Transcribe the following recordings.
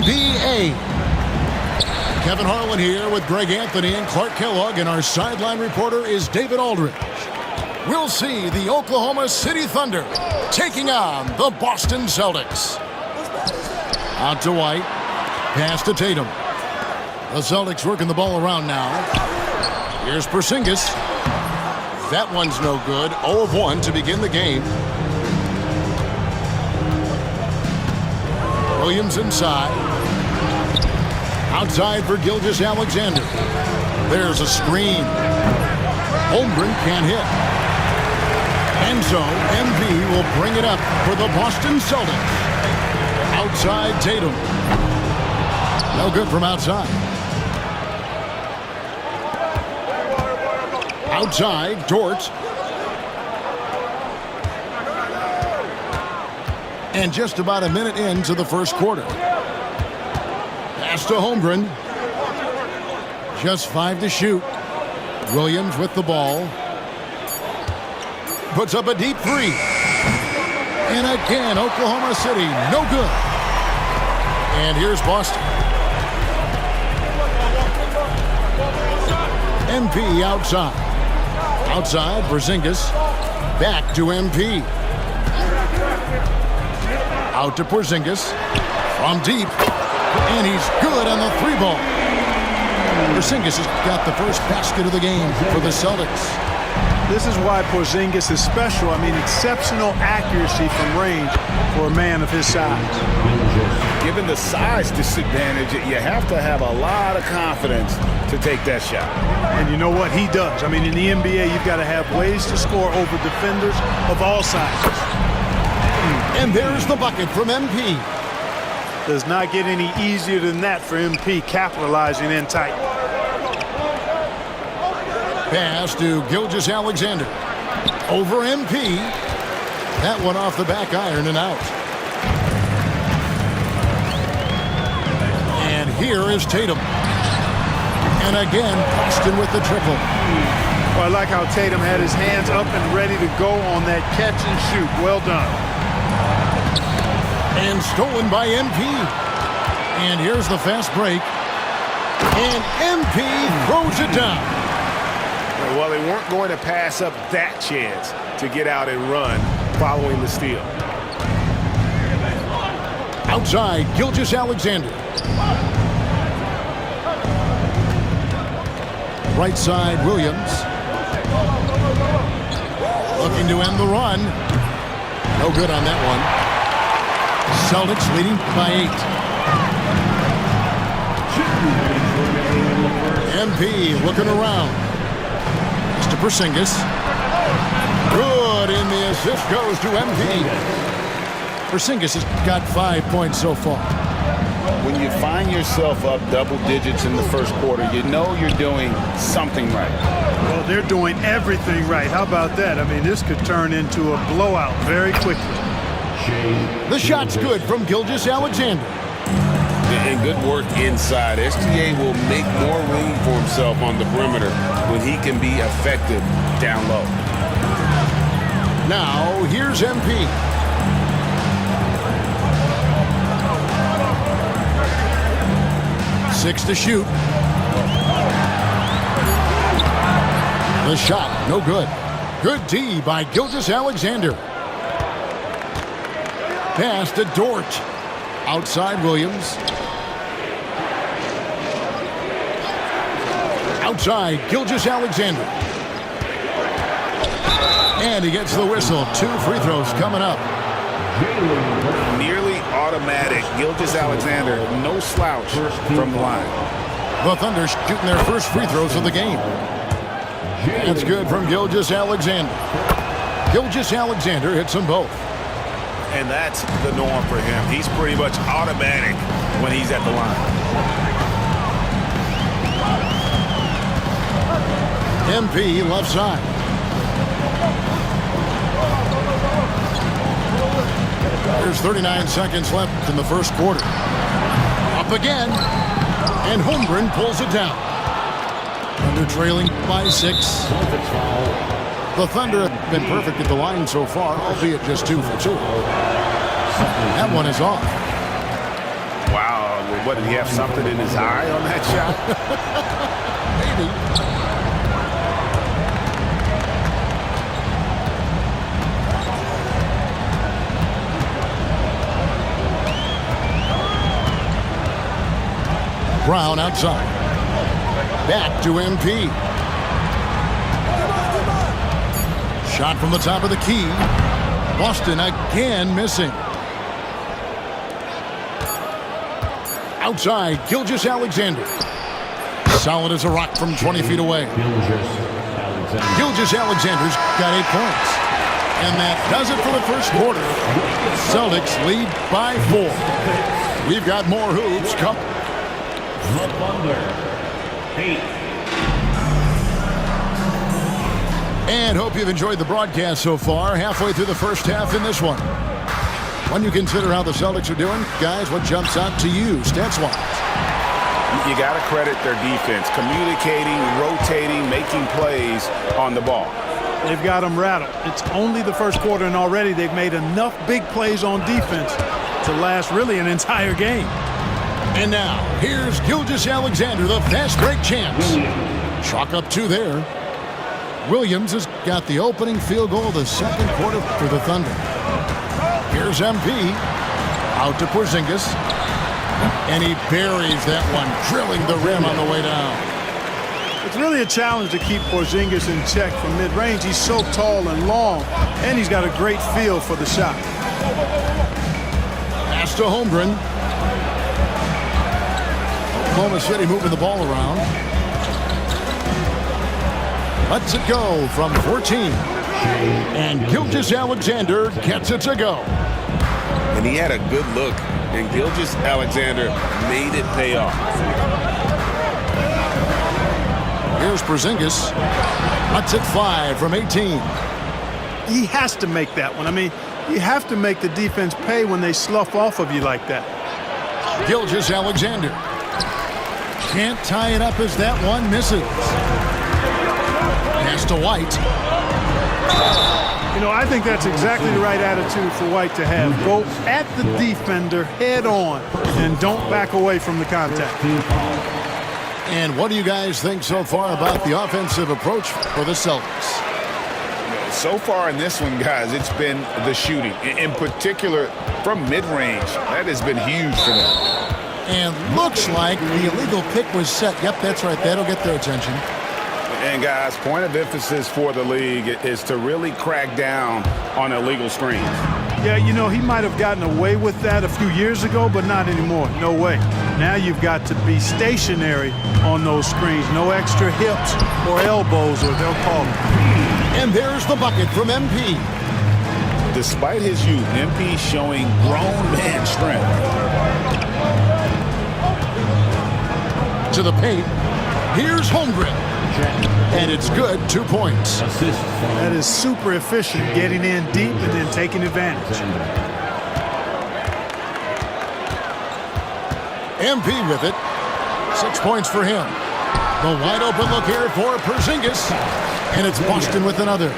NBA. Kevin Harlan here with Greg Anthony and Clark Kellogg, and our sideline reporter is David Aldridge. We'll see the Oklahoma City Thunder taking on the Boston Celtics. Out to White. Pass to Tatum. The Celtics working the ball around now. Here's Porzingis. That one's no good. 0 of 1 to begin the game. Williams inside. Outside for Gilgeous-Alexander. There's a screen. Holmgren can't hit. And so MB will bring it up for the Boston Celtics. Outside Tatum. No good from outside. Outside Dort. And just about a minute into the first quarter. Pass to Holmgren. Just 5 to shoot. Williams with the ball. Puts up a deep three. And again, Oklahoma City, no good. And here's Boston. MP outside. Outside, Porzingis. Back to MP. Out to Porzingis. From deep. And he's good on the 3-ball. Porzingis has got the first basket of the game for the Celtics. This is why Porzingis is special. I mean, exceptional accuracy from range for a man of his size. Given the size disadvantage, you have to have a lot of confidence to take that shot. And you know what? He does. I mean, in the NBA, you've got to have ways to score over defenders of all sizes. And there's the bucket from MP. Does not get any easier than that for MP, capitalizing in tight. Pass to Gilgeous-Alexander. Over MP. That one off the back iron and out. And here is Tatum. And again, Boston with the triple. Well, I like how Tatum had his hands up and ready to go on that catch and shoot. Well done. And stolen by MP. And here's the fast break. And MP throws it down. Well, they weren't going to pass up that chance to get out and run following the steal. Outside, Gilgeous-Alexander. Right side, Williams. Looking to end the run. No good on that one. Celtics leading by 8. MP looking around. To Porzingis. Good, and the assist goes to MP. Porzingis has got 5 points so far. When you find yourself up double digits in the first quarter, you know you're doing something right. Well, they're doing everything right. How about that? I mean, this could turn into a blowout very quickly. The shot's good from Gilgeous-Alexander. And good work inside. SGA will make more room for himself on the perimeter when he can be effective down low. Now, here's MP. Six to shoot. The shot, no good. Good D by Gilgeous-Alexander. Pass to Dort. Outside Williams. Outside Gilgeous-Alexander. And he gets the whistle. 2 free throws coming up. Nearly automatic. Gilgeous-Alexander, no slouch from the line. The Thunder shooting their first free throws of the game. That's good from Gilgeous-Alexander. Gilgeous-Alexander hits them both. And that's the norm for him. He's pretty much automatic when he's at the line. MP left side. There's 39 seconds left in the first quarter. Up again. And Holmgren pulls it down. Thunder trailing by 6. The Thunder have been perfect at the line so far, albeit just 2 for 2. That one is off. Wow, What, did he have something in his eye on that shot? Maybe. Brown outside. Back to MP. Shot from the top of the key. Boston again missing. Outside, Gilgeous-Alexander. Solid as a rock from 20 feet away. Gilgeous-Alexander's got 8 points. And that does it for the first quarter. Celtics lead by 4. We've got more hoops coming. The Thunder, 8. And hope you've enjoyed the broadcast so far. Halfway through the first half in this one. When you consider how the Celtics are doing, guys, what jumps out to you stats-wise? You got to credit their defense. Communicating, rotating, making plays on the ball. They've got them rattled. It's only the first quarter, and already they've made enough big plays on defense to last really an entire game. And now, here's Gilgeous-Alexander, the fast break champs. Chalk up 2 there. Williams has got the opening field goal of the second quarter for the Thunder. Here's MP. Out to Porzingis. And he buries that one, drilling the rim on the way down. It's really a challenge to keep Porzingis in check from mid-range. He's so tall and long, and he's got a great feel for the shot. Pass to Holmgren. Oklahoma City moving the ball around. Lets it go from 14. And Gilgeous-Alexander gets it to go. And he had a good look, and Gilgeous-Alexander made it pay off. Here's Porzingis. Lets it fly from 18. He has to make that one. I mean, you have to make the defense pay when they slough off of you like that. Gilgeous-Alexander. Can't tie it up as that one misses. Pass to White. You know, I think that's exactly the right attitude for White to have. Go at the defender head on and don't back away from the contact. And what do you guys think so far about the offensive approach for the Celtics? So far in this one, guys, it's been the shooting. In particular, from mid-range. That has been huge for them. And looks like the illegal pick was set. Yep, that's right. That'll get their attention. And, guys, point of emphasis for the league is to really crack down on illegal screens. Yeah, you know, he might have gotten away with that a few years ago, but not anymore. No way. Now you've got to be stationary on those screens. No extra hips or elbows, or they'll call them. And there's the bucket from MP. Despite his youth, MP showing grown man strength. To the paint. Here's Holmgren. And it's good. 2 points. That is super efficient, getting in deep and then taking advantage. MP with it. 6 points for him. The wide open look here for Porzingis. And it's Boston with another.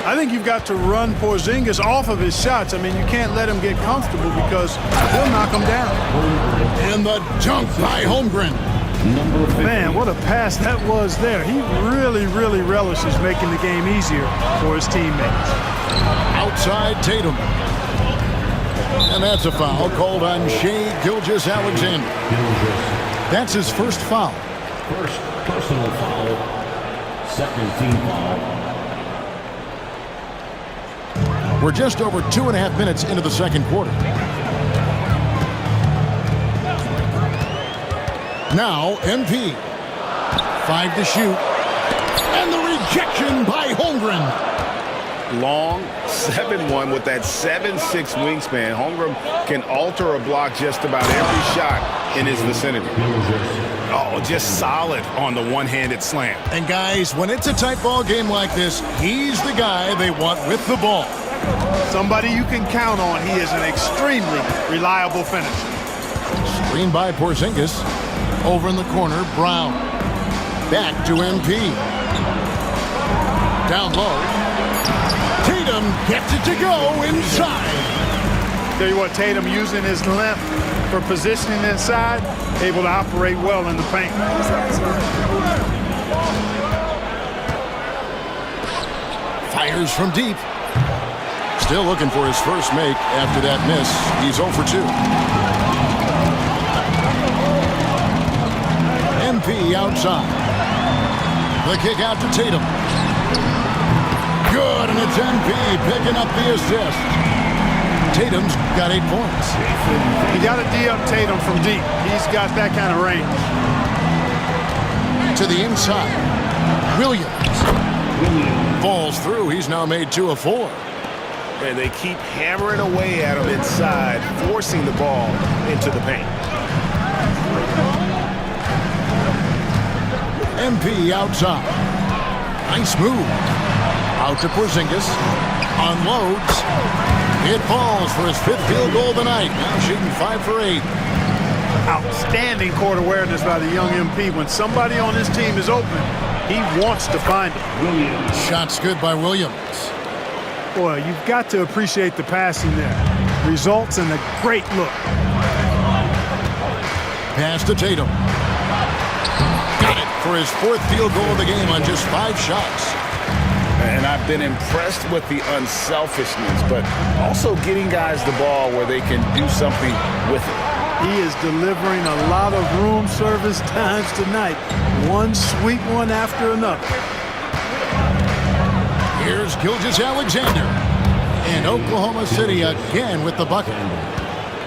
I think you've got to run Porzingis off of his shots. I mean, you can't let him get comfortable because he'll knock him down. And the dunk by Holmgren. Man, what a pass that was there. He really, really relishes making the game easier for his teammates. Outside Tatum. And that's a foul called on Shai Gilgeous-Alexander. That's his first foul. First personal foul. Second team foul. We're just over 2.5 minutes into the second quarter. Now, MP. 5 to shoot. And the rejection by Holmgren. Long 7-1 with that 7'6" wingspan. Holmgren can alter a block just about every shot in his vicinity. Oh, just solid on the one-handed slam. And guys, when it's a tight ball game like this, he's the guy they want with the ball. Somebody you can count on. He is an extremely reliable finisher. Screen by Porzingis. Over in the corner, Brown. Back to MP. Down low. Tatum gets it to go inside. Tell you what, Tatum using his length for positioning inside, able to operate well in the paint. Fires from deep. Still looking for his first make after that miss. He's 0 for 2. MP outside. The kick out to Tatum. Good, and it's MP picking up the assist. Tatum's got 8 points. You got to D up Tatum from deep. He's got that kind of range. To the inside. Williams. Falls through. He's now made 2 of 4. And they keep hammering away at him inside, forcing the ball into the paint. MP outside. Nice move. Out to Porzingis. Unloads. It falls for his 5th field goal of the night. Now shooting 5 for 8. Outstanding court awareness by the young MP. When somebody on his team is open, he wants to find it. Shots good by Williams. Boy, you've got to appreciate the passing there. Results in a great look. Pass to Tatum. Got it for his 4th field goal of the game on just 5 shots. And I've been impressed with the unselfishness, but also getting guys the ball where they can do something with it. He is delivering a lot of room service times tonight. One sweet one after another. Here's Gilgeous-Alexander. And Oklahoma City again with the bucket.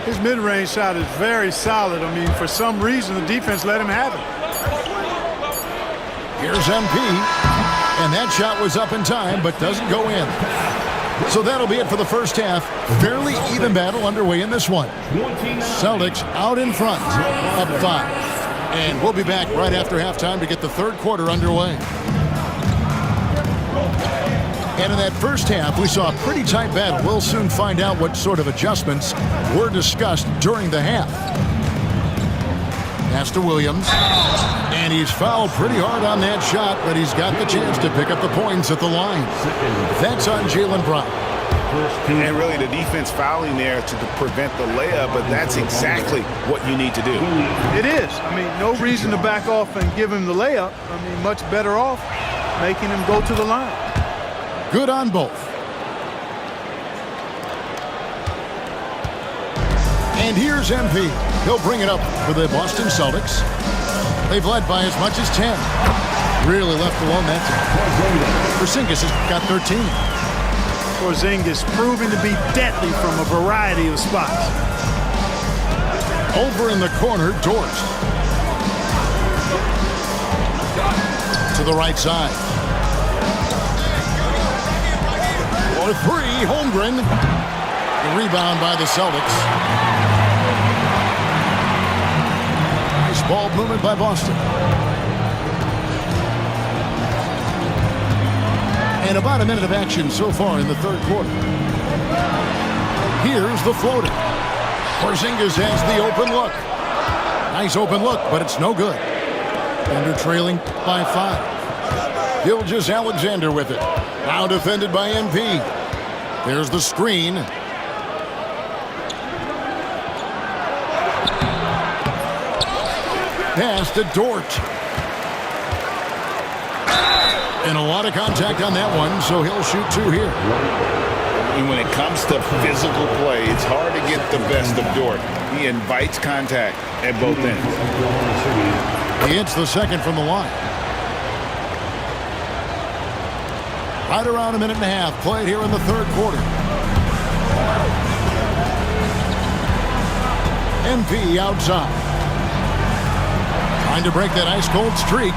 His mid-range shot is very solid. I mean, for some reason, the defense let him have it. Here's MP. And that shot was up in time, but doesn't go in. So that'll be it for the first half. Fairly even battle underway in this one. Celtics out in front, up 5. And we'll be back right after halftime to get the 3rd quarter underway. And in that first half, we saw a pretty tight battle. We'll soon find out what sort of adjustments were discussed during the half. Pass to Williams. And he's fouled pretty hard on that shot, but he's got the chance to pick up the points at the line. That's on Jaylen Brown. And really the defense fouling there to prevent the layup, but that's exactly what you need to do. It is. I mean, no reason to back off and give him the layup. I mean, much better off making him go to the line. Good on both. And here's MP. He'll bring it up for the Boston Celtics. They've led by as much as 10. Really left alone that time. Porzingis has got 13. Porzingis proving to be deadly from a variety of spots. Over in the corner, Dort. To the right side. For 3, Holmgren. The rebound by the Celtics. Nice ball movement by Boston. And about a minute of action so far in the 3rd quarter. Here's the floater. Porzingis has the open look. Nice open look, but it's no good. Thunder trailing by 5. Gilgeous-Alexander with it. Now defended by MP. There's the screen. Pass to Dort. And a lot of contact on that one, so he'll shoot 2 here. And when it comes to physical play, it's hard to get the best of Dort. He invites contact at both ends. He hits the second from the line. Right around a minute and a half played here in the 3rd quarter. MP outside. Trying to break that ice-cold streak.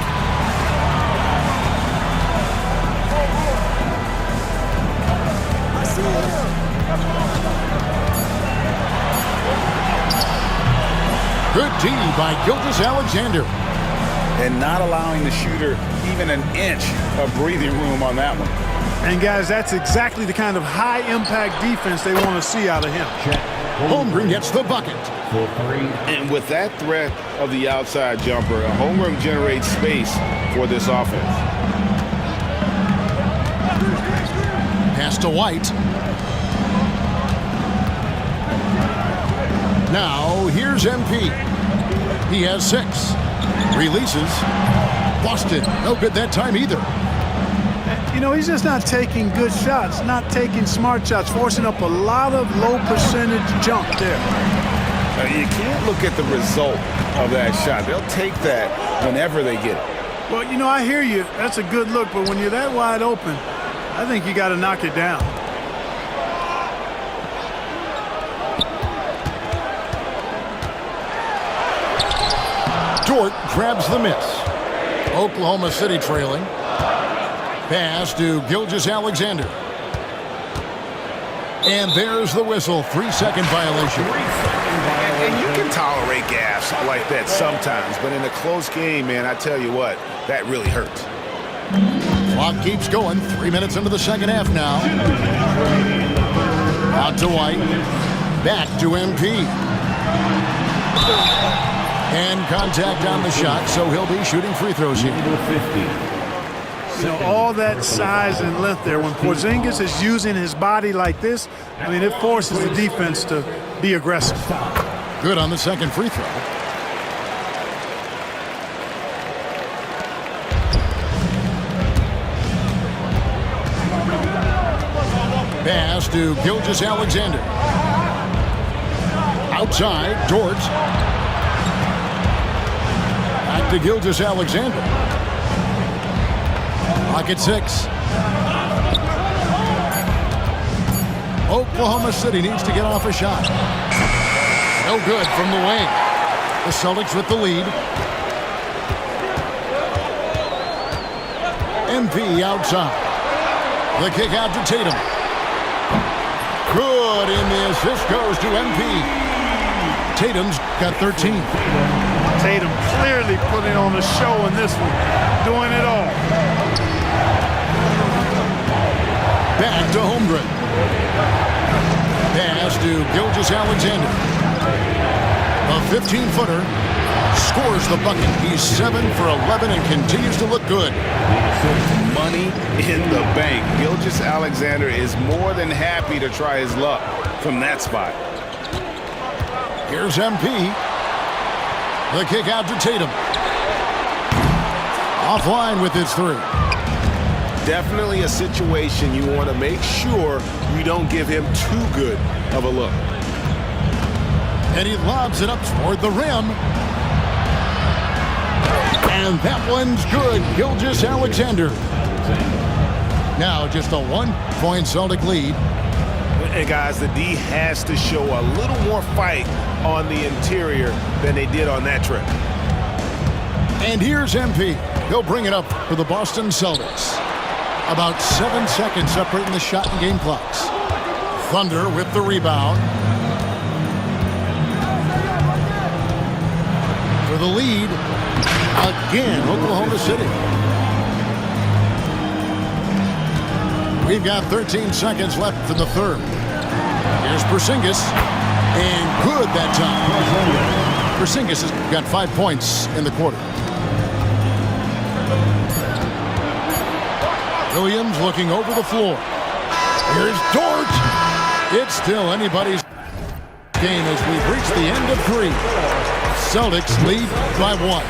Good D by Gilgeous-Alexander. And not allowing the shooter even an inch of breathing room on that one. And guys, that's exactly the kind of high-impact defense they want to see out of him. Holmgren gets the bucket. And with that threat of the outside jumper, Holmgren generates space for this offense. Pass to White. Now, here's MP. He has 6. Releases. Boston. No good that time either. You know, he's just not taking good shots, not taking smart shots, forcing up a lot of low percentage jump there. You can't look at the result of that shot. They'll take that whenever they get it. Well, you know, I hear you. That's a good look, but when you're that wide open, I think you got to knock it down. Dort grabs the miss. Oklahoma City trailing. Pass to Gilgeous-Alexander. And there's the whistle. 3-second violation. And you can tolerate gas like that sometimes, but in a close game, man, I tell you what, that really hurts. Clock keeps going. 3 minutes into the second half now. Out to White. Back to MP. And contact on the shot, so he'll be shooting free throws here. You know, all that size and length there. When Porzingis is using his body like this, I mean, it forces the defense to be aggressive. Good on the second free throw. Pass to Gilgeous-Alexander. Outside, Dort. Back to Gilgeous-Alexander. Pocket 6. Oklahoma City needs to get off a shot. No good from the wing. The Celtics with the lead. MP outside. The kick out to Tatum. Good, and the assist goes to MP. Tatum's got 13. Tatum clearly putting on a show in this one, doing it all. Back to Holmgren. Pass to Gilgeous-Alexander. A 15-footer scores the bucket. He's 7 for 11 and continues to look good. Money in the bank. Gilgeous-Alexander is more than happy to try his luck from that spot. Here's MP. The kick out to Tatum. Offline with his 3. Definitely a situation you want to make sure you don't give him too good of a look. And he lobs it up toward the rim. And that one's good. Gilgeous-Alexander. Now just a 1-point Celtic lead. And guys, the D has to show a little more fight on the interior than they did on that trip. And here's MP. He'll bring it up for the Boston Celtics. About 7 seconds separating the shot and game clocks. Thunder with the rebound. For the lead, again, Oklahoma City. We've got 13 seconds left in the third. Here's Porzingis, and good that time. Porzingis has got 5 points in the quarter. Williams looking over the floor. Here's Dort. It's still anybody's game as we've reached the end of 3. Celtics lead by 1.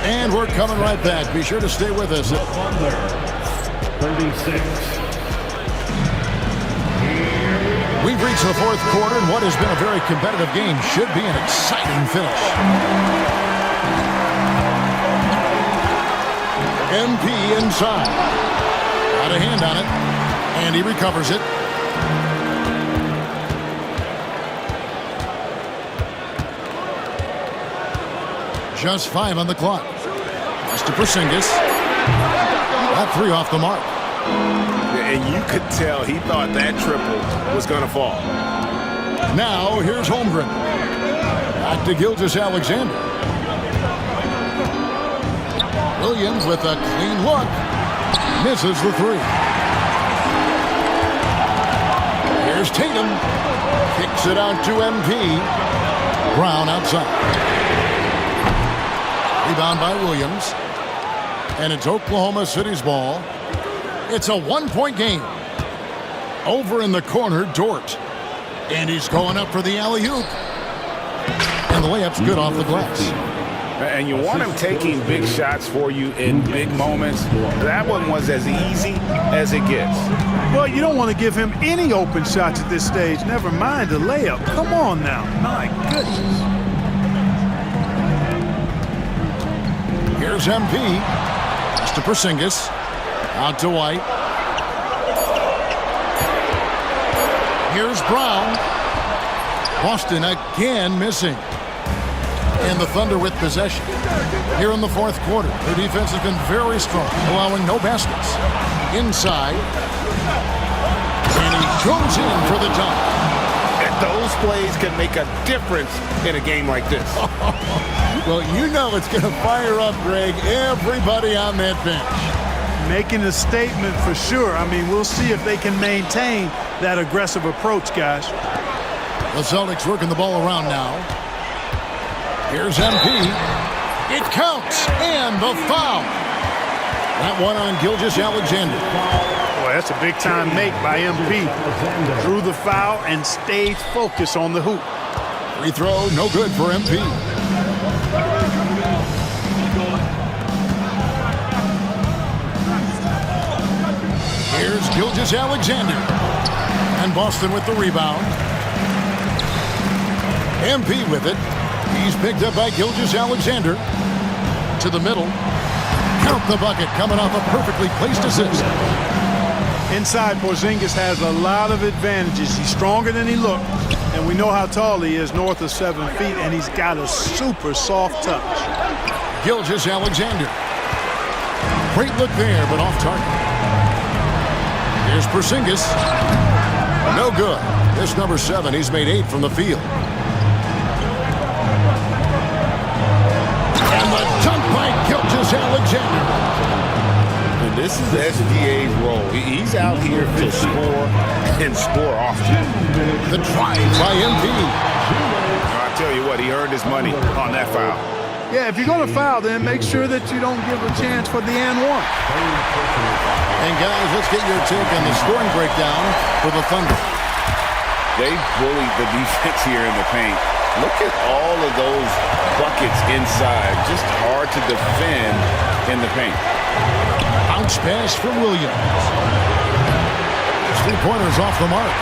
And we're coming right back. Be sure to stay with us. 36. We've reached the fourth quarter, and what has been a very competitive game should be an exciting finish. MP inside. Got a hand on it, and he recovers it. Just 5 on the clock. Pass to Porzingis. That 3 off the mark. And you could tell he thought that triple was going to fall. Now, here's Holmgren. Back to Gilgeous-Alexander. Williams with a clean look. Misses the 3. Here's Tatum. Kicks it out to MP. Brown outside. Rebound by Williams. And it's Oklahoma City's ball. It's a 1-point game. Over in the corner, Dort. And he's going up for the alley-oop. And the layup's good off the glass. And you want him taking big shots for you in big moments. That one was as easy as it gets. Well, you don't want to give him any open shots at this stage. Never mind the layup. Come on now. My goodness. Here's MP. Pass to Porzingis. Out to White. Here's Brown. Boston again missing. And the Thunder with possession. Here in the fourth quarter, their defense has been very strong, allowing no baskets. Inside. And he goes in for the dunk. And those plays can make a difference in a game like this. Well, you know it's going to fire up, Greg, everybody on that bench. Making a statement for sure. I mean, we'll see if they can maintain that aggressive approach, guys. The Celtics working the ball around now. Here's MP. It counts, and the foul. That one on Gilgeous-Alexander. Boy, that's a big-time make by MP. Drew the foul and stayed focused on the hoop. Free throw, no good for MP. Here's Gilgeous-Alexander. And Boston with the rebound. MP with it. He's picked up by Gilgeous-Alexander. To the middle. Count the bucket, coming off a perfectly placed assist. Inside, Porzingis has a lot of advantages. He's stronger than he looked. And we know how tall he is, north of 7 feet, and he's got a super soft touch. Gilgeous-Alexander. Great look there, but off target. Here's Porzingis. No good. This number 7, he's made 8 from the field. And the dunk by Gilgeous-Alexander. And this is SGA's role. He's out here to score and score often. The drive by MP. I'll tell you what, he earned his money on that foul. Yeah, if you're going to foul, then make sure that you don't give a chance for the and one. And guys, let's get your take on the scoring breakdown for the Thunder. They bullied the defense here in the paint. Look at all of those buckets inside. Just hard to defend in the paint. Bounce pass from Williams. 3-pointers off the mark.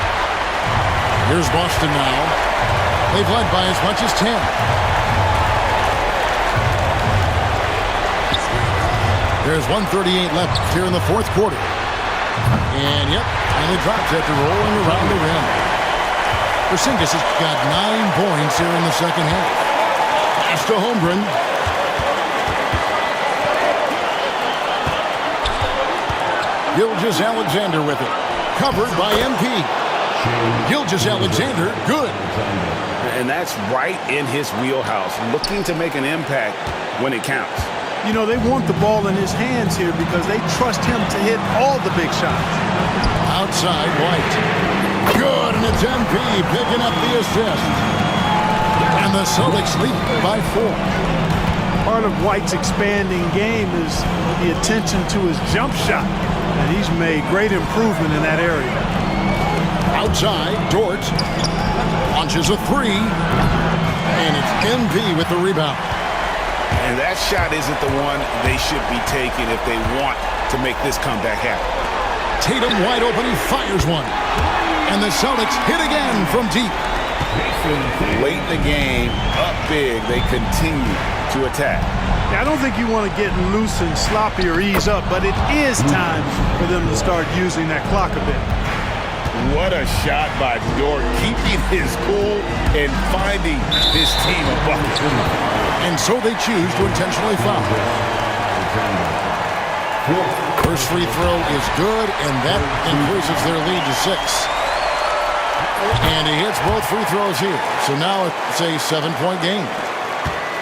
Here's Boston now. They've led by as much as 10. There's 1:38 left here in the fourth quarter. And yep, and it drops after rolling around the rim. Porzingis has got 9 points here in the second half. Pass to Holmgren. Gilgeous-Alexander with it. Covered by MP. Gilgeous-Alexander, good. And that's right in his wheelhouse, looking to make an impact when it counts. You know, they want the ball in his hands here because they trust him to hit all the big shots. Outside, White. Good, and it's MP picking up the assist. And the Celtics lead by 4. Part of White's expanding game is the attention to his jump shot. And he's made great improvement in that area. Outside, Dort launches a 3. And it's MP with the rebound. And that shot isn't the one they should be taking if they want to make this comeback happen. Tatum wide open, he fires one. And the Celtics hit again from deep. Late in the game, up big, they continue to attack. I don't think you want to get loose and sloppy or ease up, but it is time for them to start using that clock a bit. What a shot by Dort, keeping his cool and finding his team a bucket. And so they choose to intentionally foul. First free throw is good, and that increases their lead to 6. And he hits both free throws here. So now it's a 7-point game.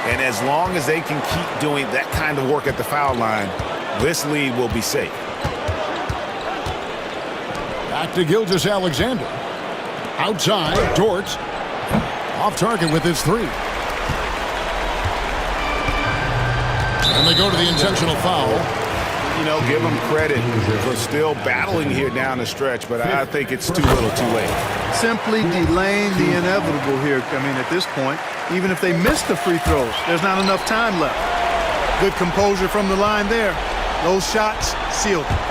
And as long as they can keep doing that kind of work at the foul line, this lead will be safe. Back to Gilgeous-Alexander. Outside, Dort. Off target with his 3. And they go to the intentional foul. you know, give them credit for still battling here down the stretch, but I think it's too little too late. Simply delaying the inevitable here. I mean, at this point, even if they miss the free throws, there's not enough time left. Good composure from the line there. Those shots sealed it.